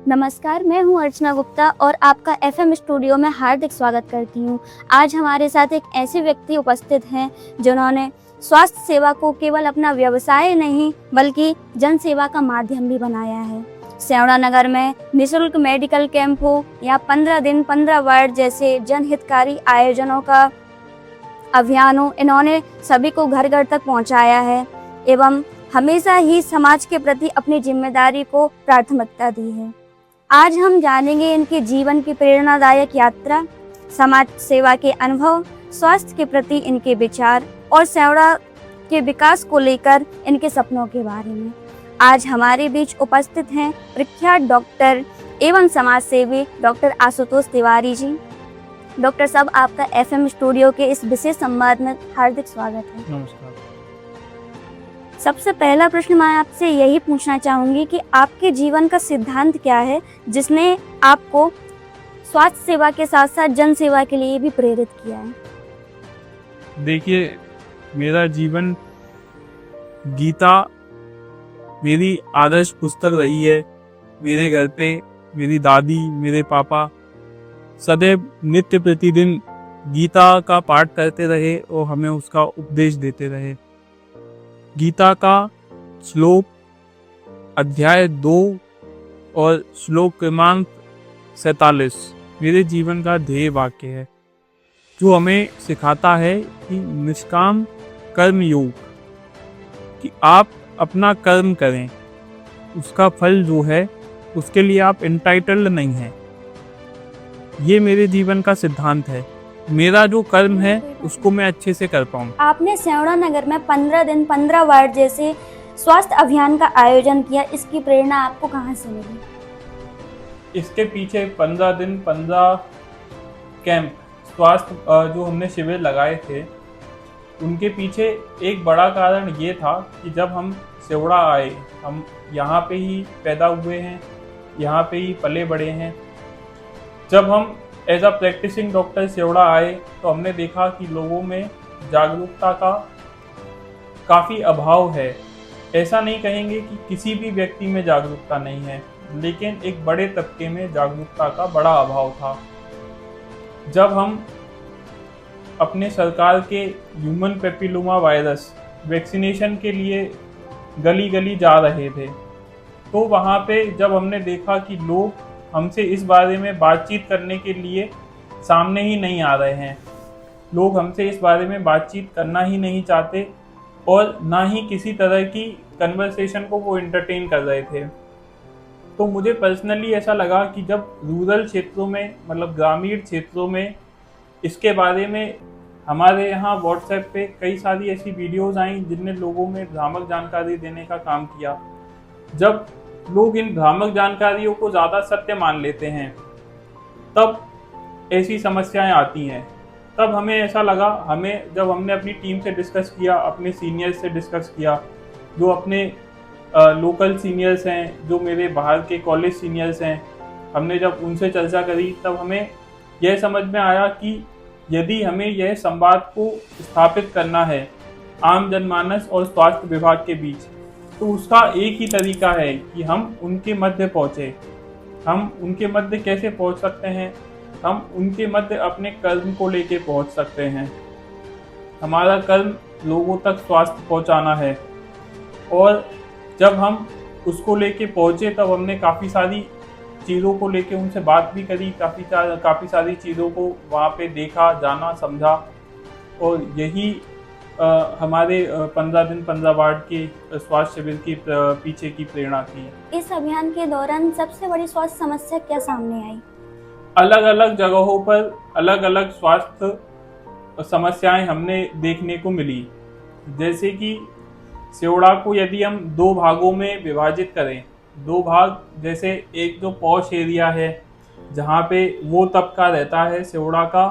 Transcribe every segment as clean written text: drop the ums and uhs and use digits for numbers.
नमस्कार, मैं हूं अर्चना गुप्ता और आपका एफएम स्टूडियो में हार्दिक स्वागत करती हूं। आज हमारे साथ एक ऐसे व्यक्ति उपस्थित हैं जिन्होंने स्वास्थ्य सेवा को केवल अपना व्यवसाय नहीं बल्कि जन सेवा का माध्यम भी बनाया है। सेवड़ा नगर में निःशुल्क मेडिकल कैंप हो या 15 दिन 15 वार्ड जैसे जनहितकारी आयोजनों का अभियान हो, इन्होंने सभी को घर घर तक पहुंचाया है एवं हमेशा ही समाज के प्रति अपनी जिम्मेदारी को प्राथमिकता दी है। आज हम जानेंगे इनके जीवन की प्रेरणादायक यात्रा, समाज सेवा के अनुभव, स्वास्थ्य के प्रति इनके विचार और सेवड़ा के विकास को लेकर इनके सपनों के बारे में। आज हमारे बीच उपस्थित हैं प्रख्यात डॉक्टर एवं समाज सेवी डॉक्टर आशुतोष तिवारी जी। डॉक्टर साहब, आपका एफएम स्टूडियो के इस विशेष संवाद में हार्दिक स्वागत है। नमस्कार। सबसे पहला प्रश्न मैं आपसे यही पूछना चाहूँगी कि आपके जीवन का सिद्धांत क्या है जिसने आपको स्वास्थ्य सेवा के साथ साथ जन सेवा के लिए भी प्रेरित किया है? देखिए, मेरा जीवन गीता मेरी आदर्श पुस्तक रही है। मेरे घर पे मेरी दादी, मेरे पापा सदैव नित्य प्रतिदिन गीता का पाठ करते रहे और हमें उसका उपदेश देते रहे। गीता का श्लोक अध्याय 2 और श्लोक क्रमांक 47 मेरे जीवन का ध्येय वाक्य है, जो हमें सिखाता है कि निष्काम कर्म योग, कि आप अपना कर्म करें, उसका फल जो है उसके लिए आप एंटाइटल्ड नहीं हैं। ये मेरे जीवन का सिद्धांत है। मेरा जो कर्म है उसको मैं अच्छे से कर पाऊँ। आपने सेवड़ा नगर में 15 दिन 15 वार्ड जैसे स्वास्थ्य अभियान का आयोजन किया, इसकी प्रेरणा आपको कहाँ से मिली? इसके पीछे 15 दिन 15 कैंप स्वास्थ्य जो हमने शिविर लगाए थे, उनके पीछे एक बड़ा कारण ये था कि जब हम सेवड़ा आए, हम यहाँ पे ही पैदा हुए हैं, यहाँ पे ही पले बड़े हैं। जब हम as a practicing doctor Sevda आए तो हमने देखा कि लोगों में जागरूकता का काफ़ी अभाव है। ऐसा नहीं कहेंगे कि किसी भी व्यक्ति में जागरूकता नहीं है, लेकिन एक बड़े तबके में जागरूकता का बड़ा अभाव था। जब हम अपने सरकार के ह्यूमन पेपिलोमा वायरस वैक्सीनेशन के लिए गली गली जा रहे थे, तो वहाँ पे जब हमने देखा कि लोग हमसे इस बारे में बातचीत करने के लिए सामने ही नहीं आ रहे हैं, लोग हमसे इस बारे में बातचीत करना ही नहीं चाहते और ना ही किसी तरह की कन्वर्सेशन को वो एंटरटेन कर रहे थे, तो मुझे पर्सनली ऐसा लगा कि जब रूरल क्षेत्रों में, मतलब ग्रामीण क्षेत्रों में इसके बारे में हमारे यहाँ व्हाट्सएप पे कई सारी ऐसी वीडियोज़ आई जिनने लोगों में भ्रामक जानकारी देने का काम किया। जब लोग इन भ्रामक जानकारियों को ज़्यादा सत्य मान लेते हैं, तब ऐसी समस्याएं आती हैं। तब हमें ऐसा लगा, जब हमने अपनी टीम से डिस्कस किया, अपने सीनियर्स से डिस्कस किया, जो अपने लोकल सीनियर्स हैं, जो मेरे बाहर के कॉलेज सीनियर्स हैं, हमने जब उनसे चर्चा करी, तब हमें यह समझ में आया कि यदि हमें यह संवाद को स्थापित करना है आम जनमानस और स्वास्थ्य विभाग के बीच, तो उसका एक ही तरीका है कि हम उनके मध्य पहुँचे। हम उनके मध्य कैसे पहुँच सकते हैं? हम उनके मध्य अपने कर्म को लेके पहुँच सकते हैं। हमारा कर्म लोगों तक स्वास्थ्य पहुँचाना है, और जब हम उसको लेके पहुँचे तब हमने काफ़ी सारी चीज़ों को लेके उनसे बात भी करी, काफ़ी सारी चीज़ों को वहाँ पे देखा, जाना, समझा, और यही हमारे 15 दिन 15 वार्ड के स्वास्थ्य शिविर की पीछे की प्रेरणा थी। इस अभियान के दौरान सबसे बड़ी स्वास्थ्य समस्या क्या सामने आई? अलग अलग जगहों पर अलग अलग स्वास्थ्य समस्याएं हमने देखने को मिली। जैसे कि सेवड़ा को यदि हम 2 भागों में विभाजित करें, 2 भाग, जैसे एक जो पॉश एरिया है जहाँ पे वो तबका रहता है सेवड़ा का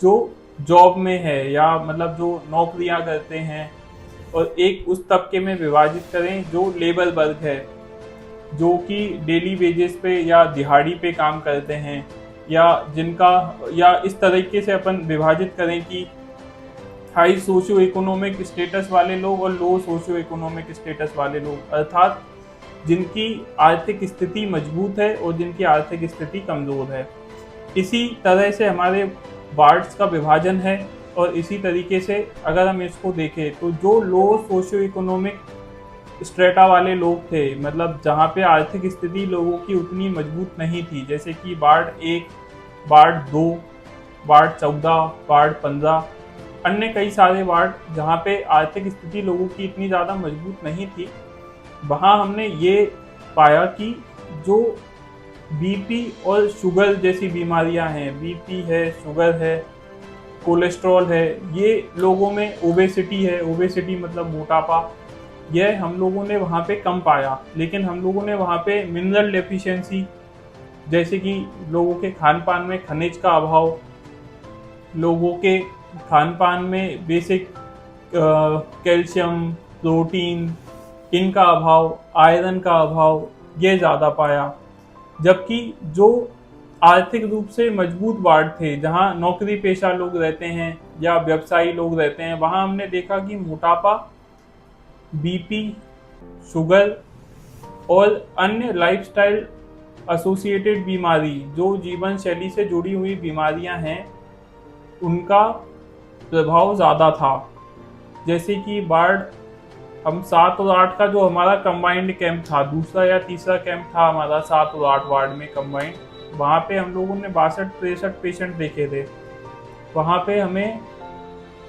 जो जॉब में है या मतलब जो नौकरियां करते हैं, और एक उस तबके में विभाजित करें जो लेबर वर्ग है, जो कि डेली वेजेस पे या दिहाड़ी पे काम करते हैं, या इस तरीके से अपन विभाजित करें कि हाई सोशियो इकोनॉमिक स्टेटस वाले लोग और लो सोशियो इकोनॉमिक स्टेटस वाले लोग, अर्थात जिनकी आर्थिक स्थिति मजबूत है और जिनकी आर्थिक स्थिति कमज़ोर है। इसी तरह से हमारे वार्ड्स का विभाजन है और इसी तरीके से अगर हम इसको देखें तो जो लो सोशियो इकोनॉमिक स्ट्रेटा वाले लोग थे, मतलब जहाँ पे आर्थिक स्थिति लोगों की उतनी मजबूत नहीं थी, जैसे कि वार्ड 1, वार्ड 2, वार्ड 14, वार्ड 15, अन्य कई सारे वार्ड जहाँ पे आर्थिक स्थिति लोगों की इतनी ज़्यादा मजबूत नहीं थी, वहाँ हमने ये पाया कि जो बीपी और शुगर जैसी बीमारियां हैं, बीपी है, शुगर है, कोलेस्ट्रॉल है, ये लोगों में ओबेसिटी है, ओबेसिटी मतलब मोटापा, यह हम लोगों ने वहाँ पे कम पाया। लेकिन हम लोगों ने वहाँ पे मिनरल डेफिशिएंसी, जैसे कि लोगों के खान पान में खनिज का अभाव, लोगों के खान पान में बेसिक कैल्शियम, प्रोटीन, इनका अभाव, आयरन का अभाव, ये ज़्यादा पाया। जबकि जो आर्थिक रूप से मजबूत वार्ड थे, जहां नौकरी पेशा लोग रहते हैं या व्यवसायी लोग रहते हैं, वहां हमने देखा कि मोटापा, बीपी, शुगर और अन्य लाइफस्टाइल एसोसिएटेड बीमारी, जो जीवन शैली से जुड़ी हुई बीमारियां हैं, उनका प्रभाव ज़्यादा था। जैसे कि वार्ड हम 7 और 8 का जो हमारा कंबाइंड कैंप था, दूसरा या तीसरा कैंप था हमारा 7 और 8 वार्ड में कंबाइंड, वहाँ पे हम लोगों ने 62-63 पेशेंट देखे थे। वहाँ पे हमें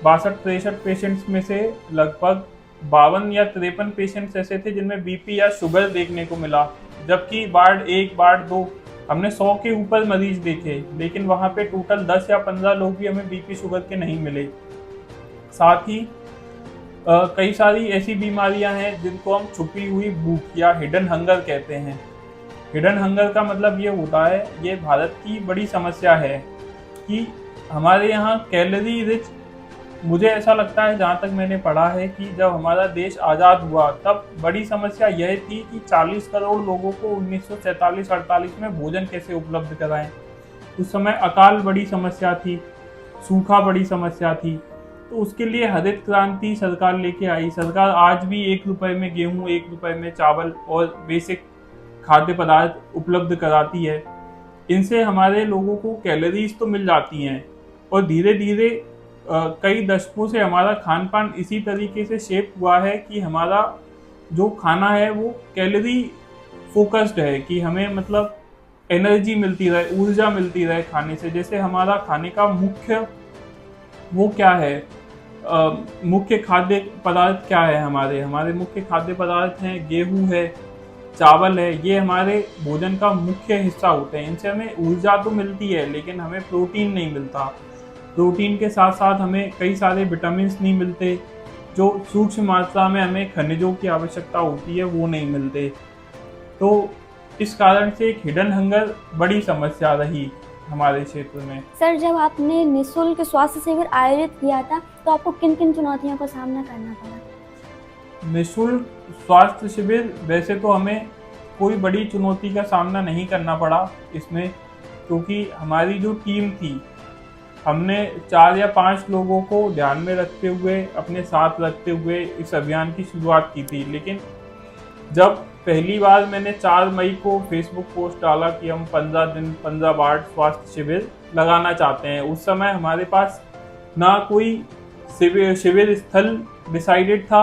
62-63 पेशेंट्स में से लगभग 52 या 53 पेशेंट्स ऐसे थे जिनमें बीपी या शुगर देखने को मिला। जबकि वार्ड 1, वार्ड 2 हमने 100 के ऊपर मरीज देखे, लेकिन वहाँ पे टोटल 10 या 15 लोग भी हमें बीपी शुगर के नहीं मिले। साथ ही कई सारी ऐसी बीमारियां हैं जिनको हम छुपी हुई भूख या हिडन हंगर कहते हैं। हिडन हंगर का मतलब ये होता है, ये भारत की बड़ी समस्या है कि हमारे यहाँ कैलोरी रिच, मुझे ऐसा लगता है जहाँ तक मैंने पढ़ा है कि जब हमारा देश आज़ाद हुआ तब बड़ी समस्या यह थी कि 40 करोड़ लोगों को 1947-48 में भोजन कैसे उपलब्ध कराएं। उस समय अकाल बड़ी समस्या थी, सूखा बड़ी समस्या थी, तो उसके लिए हरित क्रांति सरकार लेके आई। सरकार आज भी 1 रुपए में गेहूं, 1 रुपए में चावल और बेसिक खाद्य पदार्थ उपलब्ध कराती है। इनसे हमारे लोगों को कैलोरीज तो मिल जाती हैं और धीरे धीरे कई दशकों से हमारा खान पान इसी तरीके से शेप हुआ है कि हमारा जो खाना है वो कैलोरी फोकस्ड है, कि हमें मतलब एनर्जी मिलती रहे, ऊर्जा मिलती रहे खाने से। जैसे हमारा खाने का मुख्य वो क्या है, मुख्य खाद्य पदार्थ क्या है, हमारे मुख्य खाद्य पदार्थ हैं गेहूं है, चावल है, ये हमारे भोजन का मुख्य हिस्सा होते हैं। इनसे हमें ऊर्जा तो मिलती है लेकिन हमें प्रोटीन नहीं मिलता। प्रोटीन के साथ साथ हमें कई सारे विटामिन नहीं मिलते, जो सूक्ष्म मात्रा में हमें खनिजों की आवश्यकता होती है वो नहीं मिलते। तो इस कारण से एक हिडन हंगर बड़ी समस्या रही हमारे क्षेत्र में। सर, जब आपने निःशुल्क स्वास्थ्य शिविर आयोजित किया था तो आपको किन किन चुनौतियों का सामना करना पड़ा? निःशुल्क स्वास्थ्य शिविर, वैसे तो हमें कोई बड़ी चुनौती का सामना नहीं करना पड़ा इसमें, क्योंकि हमारी जो टीम थी, हमने 4 या 5 लोगों को ध्यान में रखते हुए, अपने साथ रखते हुए इस अभियान की शुरुआत की थी। लेकिन जब पहली बार मैंने 4 मई को फेसबुक पोस्ट डाला कि हम 15 दिन 15 वार्ड स्वास्थ्य शिविर लगाना चाहते हैं, उस समय हमारे पास ना कोई शिविर स्थल डिसाइडेड था,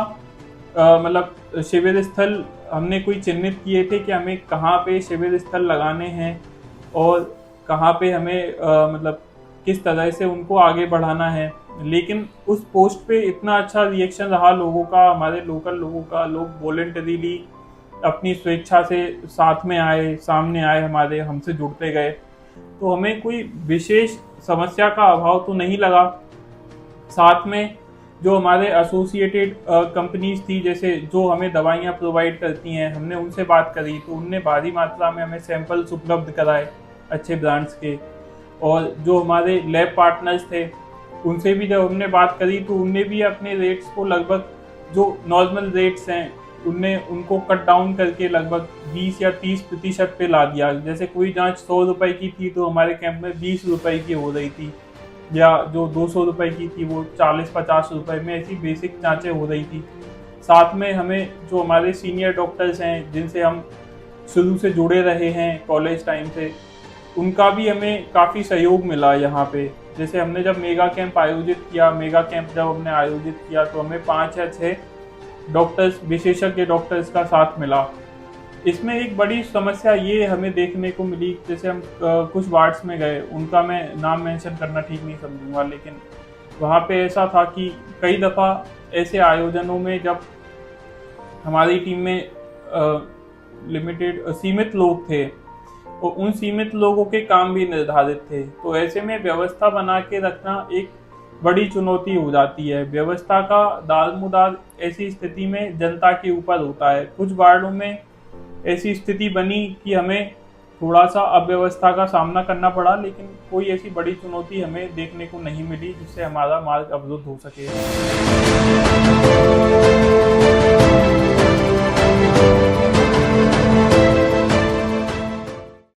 मतलब शिविर स्थल हमने कोई चिन्हित किए थे कि हमें कहाँ पे शिविर स्थल लगाने हैं और कहाँ पे हमें मतलब किस तरह से उनको आगे बढ़ाना है। लेकिन उस पोस्ट पे इतना अच्छा रिएक्शन रहा लोगों का, हमारे लोकल लोगों का, लोग वॉलंटरीली अपनी स्वेच्छा से साथ में आए, सामने आए, हमारे हमसे जुड़ते गए, तो हमें कोई विशेष समस्या का अभाव तो नहीं लगा। साथ में जो हमारे एसोसिएटेड कंपनीज थी, जैसे जो हमें दवाइयाँ प्रोवाइड करती हैं, हमने उनसे बात करी तो उनने भारी मात्रा में हमें सैंपल्स उपलब्ध कराए अच्छे ब्रांड्स के। और जो हमारे लैब पार्टनर्स थे उनसे भी जब हमने बात करी तो उनने भी अपने रेट्स को लगभग जो नॉर्मल रेट्स हैं उनको कट डाउन करके लगभग 20 या 30% पे ला दिया। जैसे कोई जांच 100 रुपए की थी तो हमारे कैंप में 20 रुपए की हो रही थी, या जो 200 रुपए की थी वो 40-50 रुपए में ऐसी बेसिक जांचें हो रही थी। साथ में हमें जो हमारे सीनियर डॉक्टर्स हैं जिनसे हम शुरू से जुड़े रहे हैं कॉलेज टाइम से, उनका भी हमें काफ़ी सहयोग मिला यहाँ पे। जैसे हमने जब मेगा कैंप आयोजित जब हमने आयोजित किया तो हमें 5 या 6 डॉक्टर्स, विशेषज्ञ डॉक्टर्स का साथ मिला। इसमें एक बड़ी समस्या ये हमें देखने को मिली, जैसे हम कुछ वार्ड्स में गए, उनका मैं नाम मेंशन करना ठीक नहीं समझूंगा, लेकिन वहाँ पे ऐसा था कि कई दफ़ा ऐसे आयोजनों में जब हमारी टीम में सीमित लोग थे और उन सीमित लोगों के काम भी निर्धारित थे, तो ऐसे में व्यवस्था बना के रखना एक बड़ी चुनौती हो जाती है। व्यवस्था का दारमोदार ऐसी स्थिति में जनता के ऊपर होता है। कुछ वार्डों में ऐसी स्थिति बनी कि हमें थोड़ा सा अव्यवस्था का सामना करना पड़ा, लेकिन कोई ऐसी बड़ी चुनौती हमें देखने को नहीं मिली जिससे हमारा मार्ग अवरुद्ध हो सके।